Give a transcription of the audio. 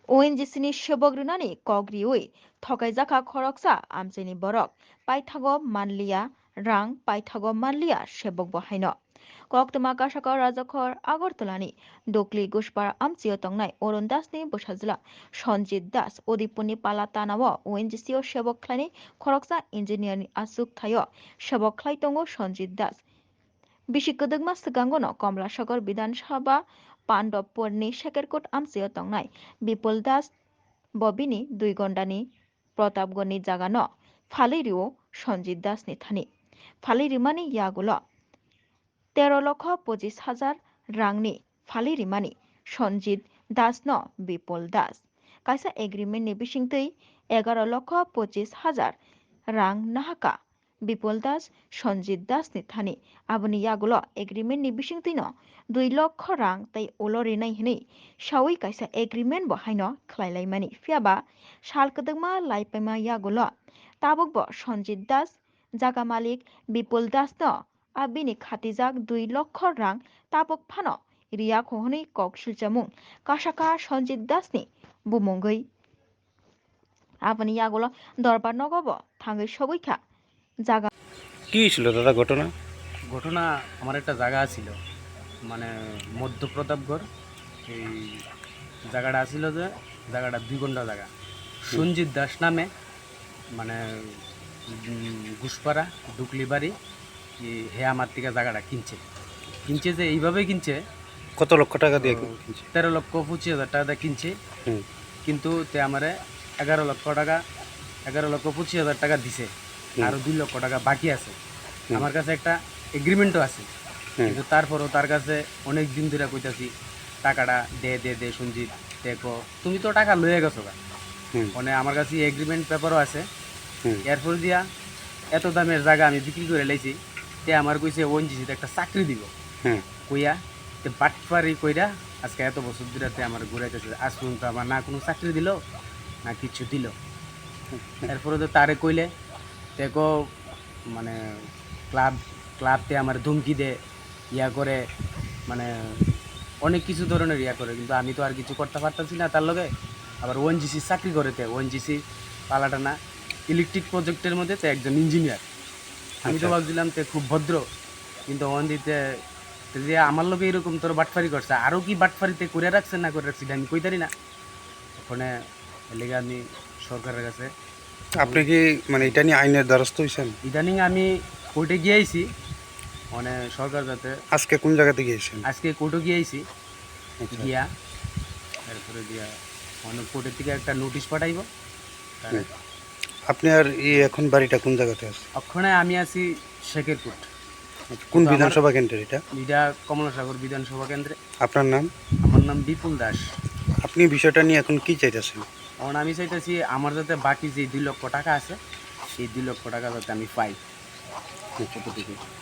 ONGCनि सेबग्रोनानै कग्रिउइ थगायजाखा खरकसा आमचेनि बरक पाइथागो मानलिया रां पाइथागो मानलिया सेबक बहायनो कक्तमा कासाका राजाखर आगरतलानि डकली गुसपार आमचियो तंनाय अरुण दासनि बोसाजिला सन्जित दास उदिपुरनि पाला तानाव ONGCO सेबक ख्लायनि खरकसा इन्जिनियारनि आसुक थायो सेबक ख्लाय तंगो सन्जित दास बिसिकदगमा सिगांगनो कमलासागर विधानसभा पान्डबपुरनि सेकेरकोट आमचियो तंनाय बिपुल दास बबिनी 2 घन्टानि प्रतापगढ़नि जागानो फालिरिओ सन्जित दासनि थानि फालिरिमानि यागुलो 13,25,000 रांनि फालिरिमानि सन्जित दासनो बिपुल दास कायसा एग्रीमेंटनि बिसिंतै 11,25,000 रां नाहाका बिपुल दास सन्जित दासनि थानि आबुनि यागुलो एग्रीमेंटनि बिसिंतैनो 2 लक्ष रां तै ओलरिनाय हिनै सावै कायसा एग्रीमेंट बहायनो ख्लायलायमानि फियाबा सालकदगमा लाइपायमा यागुलो ताबकबो सन्जित दास जागा मालिक बिपुल दासनो आबिनि खातिजाक 2 लक्ष रां ताबक फानो रिया खहनै कक सिलचामुं कासाका सन्जित दासनि बुमंगै आबुनि यागुलो दरबार नगबो थांगै सबैखा জায়গা কি ছিল দাদা ঘটনা? ঘটনা আমার একটা জায়গা ছিল মানে মধ্য প্রতাপগড় এই জায়গাটা ছিল যে জায়গাটা 2 ঘন্টা জায়গা সঞ্জিত দাস নামে মানে ঘুষপাড়া ডুকলি বাড়ি হে আমার থেকে জায়গাটা কিনছে যে এইভাবে কিনছে কত লক্ষ টাকা দিয়ে কিনছে? 13,25,000 টাকা দিয়ে কিনছে কিন্তু তে আমারে 11,25,000 টাকা দিছে আরো 2 লক্ষ টাকা বাকি আছে আমার কাছে একটা এগ্রিমেন্টও আছে কিন্তু তারপরও তার কাছে অনেক দিন ধরে কইতাছি টাকাটা দে সঞ্জিত দেখো তুমি তো টাকা লয়ে গেছো মানে আমার কাছে এগ্রিমেন্ট পেপারও আছে এরপর দিয়া এত দামের জায়গা আমি বিক্রি করে লাইছি তে আমার কইছে ONGCতে একটা চাকরি দিব কইয়া তে বাটপারি কইরা আজকে এত বছর ধরে তে আমার ঘুরাইতেছে আজ পর্যন্ত আমার না কোনো চাকরি দিল না কিছু দিল এরপরে তো তারে কইলে দেখো মানে ক্লাবতে আমার ধমকি দে ইয়া করে মানে অনেক কিছু ধরনের ইয়া করে কিন্তু আমি তো আর কিছু করতে পারতাছি না তার লগে আবার ONGC চাকরি করেতে ONGC পালাটানা ইলেকট্রিক প্রজেক্টের মধ্যে তো একজন ইঞ্জিনিয়ার আমি তো ভাবছিলাম তে খুব ভদ্র কিন্তু ONGCতে যে আমার লগে এরকম তোর বাটফারি করছে আরও কি বাটফারিতে করে রাখছে না করে রাখছি আমি কইতারি না ওখানে লেগে আমি সরকারের কাছে আপনি কি মানে এটা নিয়ে আইনের দ্বারস্থ হয়েছেন? ইদানিং আমি কোর্টে গিয়েছি মানে সরকার যাতে আজকে কোন জায়গাতে গিয়েছেন? আজকে কোর্টে গিয়েছি গিয়া তারপরে দিয়া মানে কোর্টের থেকে একটা নোটিশ পাঠাইব আপনি আর এখন বাড়িটা কোন জায়গাতে আছে? ওখানে আমি আছি শেখেরকোট। কোন বিধানসভা কেন্দ্রে এটা? এটা কমলাসাগর বিধানসভা কেন্দ্রে। আপনার নাম? আমার নাম বিপুল দাস। আপনি বিষয়টা নিয়ে এখন কি চাইতেছেন? এখন আমি চাইতেছি আমার যাতে বাকি যে 2 লক্ষ টাকা আছে এই 2 লক্ষ টাকা যাতে আমি পাই।